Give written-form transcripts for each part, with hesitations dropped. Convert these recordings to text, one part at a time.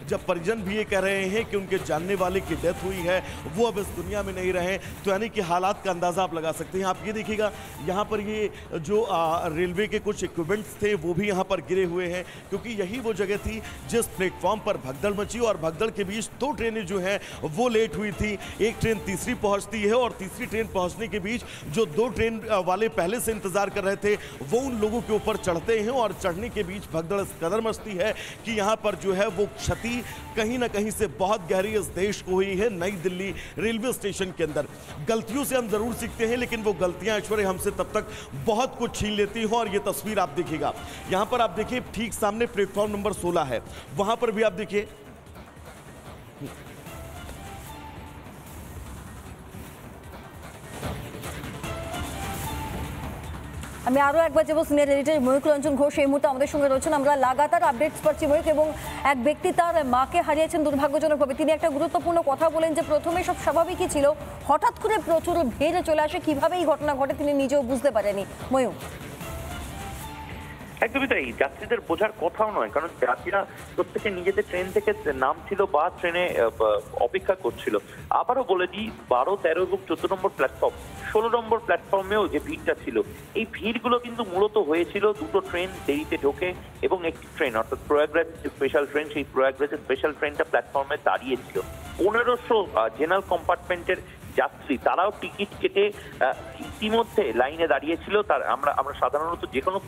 जब परिजन भी ये कह रहे हैं कि उनके जानने वाले की डेथ हुई है, वो अब इस दुनिया में नहीं रहे, तो यानी कि हालात का अंदाजा आप लगा सकते हैं। आप ये देखिएगा यहाँ पर ये जो रेलवे के कुछ इक्विपमेंट्स थे वो भी यहाँ पर गिरे हुए हैं, क्योंकि यही वो जगह थी जिस प्लेटफॉर्म पर भगदड़ मची और भगदड़ के बीच दो ट्रेनें जो हैं वो लेट हुई थी। एक ट्रेन तीसरी पहुंचती है और तीसरी ट्रेन पहुंचने के बीच जो दो ट्रेन वाले पहले से इंतजार कर रहे थे वो उन लोगों के ऊपर चढ़ते हैं और चढ़ने के बीच भगदड़ इस कदर मचती है कि यहाँ पर जो है वो क्षति कहीं ना कहीं से बहुत गहरी इस देश को हुई है। नई दिल्ली रेलवे स्टेशन के अंदर गलतियों से हम जरूर सीखते हैं, लेकिन वो गलतियां ऐश्वर्य हमसे तब तक बहुत कुछ छीन लेती हैं। और ये तस्वीर आप देखिएगा, यहां पर आप देखिए ठीक सामने प्लेटफॉर्म नंबर 16 है, वहां पर भी आप देखिए আমি আরো একবার যাব সিনিয়র এডিটর ময়ূক রঞ্জন ঘোষ এই মুহূর্তে আমাদের সঙ্গে রয়েছেন। আমরা লাগাতার আপডেটস পাচ্ছি ময়ূক, এবং এক ব্যক্তি তার মাকে হারিয়েছেন দুর্ভাগ্যজনকভাবে। তিনি একটা গুরুত্বপূর্ণ কথা বলেন যে প্রথমে সব স্বাভাবিকই ছিল, হঠাৎ করে প্রচুর ভিড় চলে আসে, কিভাবে এই ঘটনা ঘটে তিনি নিজেও বুঝতে পারেনি। ময়ূক, একদমই তাই, যাত্রীদের বোঝার কথাও নয়, কারণ যাত্রীরা প্রত্যেকে নিজেদের ট্রেন থেকে নামছিল বা ট্রেনে অপেক্ষা করছিল। আবারও বলে দিই, 12, 13 এবং 14 নম্বর প্ল্যাটফর্ম, 16 নম্বর প্ল্যাটফর্মেও যে ভিড়টা ছিল, এই ভিড়গুলো কিন্তু মূলত হয়েছিল দুটো ট্রেন দেরিতে ঢোকে এবং একটি ট্রেন অর্থাৎ প্রয়াগরাজ স্পেশাল ট্রেন, সেই প্রয়াগরাজের স্পেশাল ট্রেনটা প্ল্যাটফর্মে দাঁড়িয়েছিল। 1500 জেনারেল কম্পার্টমেন্টের যাত্রী তারাও টিকিট কেটে ইতিমধ্যে লাইনে দাঁড়িয়েছিল। তার আমরা সাধারণত যে কোনো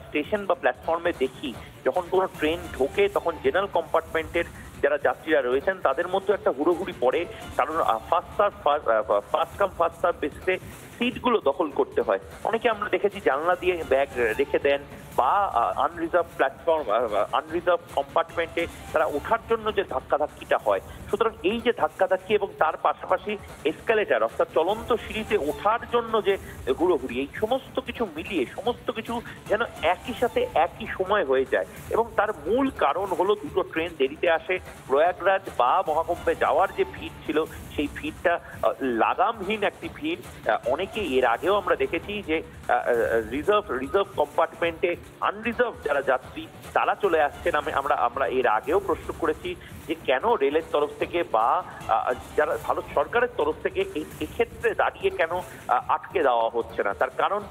স্টেশন বা প্ল্যাটফর্মে দেখি, যখন কোনো ট্রেন ঢোকে তখন জেনারেল কম্পার্টমেন্টের যারা যাত্রীরা রয়েছেন তাদের মধ্যে একটা হুড়োহুড়ি পড়ে, কারণ ফার্স্ট কাম ফার্স্ট সার্ভ বেসিসে সিটগুলো দখল করতে হয়। অনেকে আমরা দেখেছি জানলা দিয়ে ব্যাগ রেখে দেন বা আনরিজার্ভ প্ল্যাটফর্ম আনরিজার্ভ কম্পার্টমেন্টে তারা ওঠার জন্য যে ধাক্কাধাক্কিটা হয়, সুতরাং এই যে ধাক্কাধাক্কি এবং তার পাশাপাশি এসকালেটার অর্থাৎ চলন্ত সিঁড়িতে ওঠার জন্য যে হুড়োহুড়ি, এই সমস্ত কিছু মিলিয়ে সমস্ত কিছু যেন একই সাথে একই সময় হয়ে যায়। এবং তার মূল কারণ হলো দুটো ট্রেন দেরিতে আসে। প্রয়াগরাজ বা মহাকুম্ভে যাওয়ার যে ভিড় ছিল সেই ভিড়টা লাগামহীন একটি ভিড়। অনেকে এর আগেও আমরা দেখেছি যে রিজার্ভ কম্পার্টমেন্টে আনরিজার্ভ যারা যাত্রী তারা চলে আসছেন। আমরা এর আগেও প্রশ্ন করেছি যে কেন রেলের তরফ থেকে বা যারা ভারত সরকারের তরফ থেকে এক্ষেত্রে দাঁড়িয়ে কেন আটকে দেওয়া হচ্ছে না। তার কারণ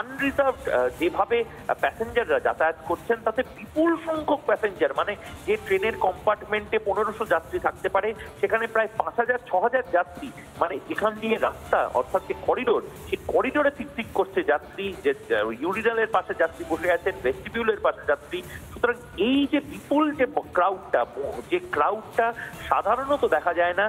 আনরিজার্ভ যেভাবে প্যাসেঞ্জাররা যাতায়াত করছেন তাতে বিপুল সংখ্যক প্যাসেঞ্জার, মানে যে ট্রেনের কম্পার্টমেন্টে 1500 যাত্রী থাকতে পারে সেখানে প্রায় 5000-6000 যাত্রী, মানে যেখান দিয়ে রাস্তা অর্থাৎ যে করিডোর, সেই করিডোরে ঠিক করছে যাত্রী, যে ইউরিনালের পাশে যাত্রী বসে আছেন, ভেস্টিবিউলের পাশে যাত্রী। সুতরাং এই যে বিপুল যে ক্রাউডটা সাধারণত দেখা যায় না,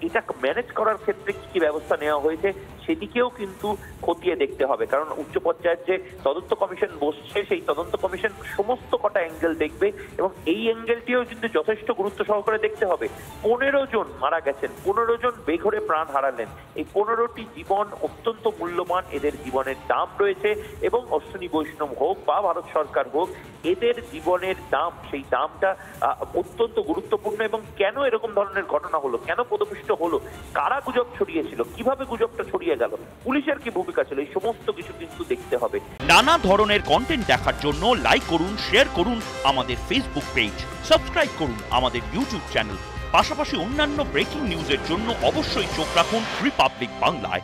এটা ম্যানেজ করার ক্ষেত্রে কি ব্যবস্থা নেওয়া হয়েছে সেদিকেও কিন্তু খতিয়ে দেখতে হবে। কারণ উচ্চ পর্যায়ের যে তদন্ত কমিশন বসছে সেই তদন্ত কমিশন সমস্ত কটা অ্যাঙ্গেল দেখবে এবং এই অ্যাঙ্গেলটিও কিন্তু যথেষ্ট গুরুত্ব সহকারে দেখতে হবে। 15 জন মারা গেছেন, 15 জন বেঘরে প্রাণ হারালেন। এই 15টি জীবন অত্যন্ত মূল্যবান, এদের জীবনের দাম রয়েছে এবং অশ্বিনী বৈষ্ণব হোক বা ভারত সরকার হোক, এদের জীবনের দাম, সেই দামটা অত্যন্ত গুরুত্বপূর্ণ। এবং কেন এরকম ধরনের ঘটনা হলো, কেন পদপিষ্ট হলো, কারা গুজব ছড়িয়েছিল, কিভাবে গুজবটা ছড়িয়ে গেল, পুলিশের কি ভূমিকা ছিল, এই সমস্ত কিছু কিন্তু দেখতে হবে। নানা ধরনের কন্টেন্ট দেখার জন্য লাইক করুন, শেয়ার করুন আমাদের ফেসবুক পেজ, সাবস্ক্রাইব করুন আমাদের ইউটিউব চ্যানেল। পাশাপাশি অন্যান্য ব্রেকিং নিউজের জন্য অবশ্যই চোখ রাখুন রিপাবলিক বাংলায়।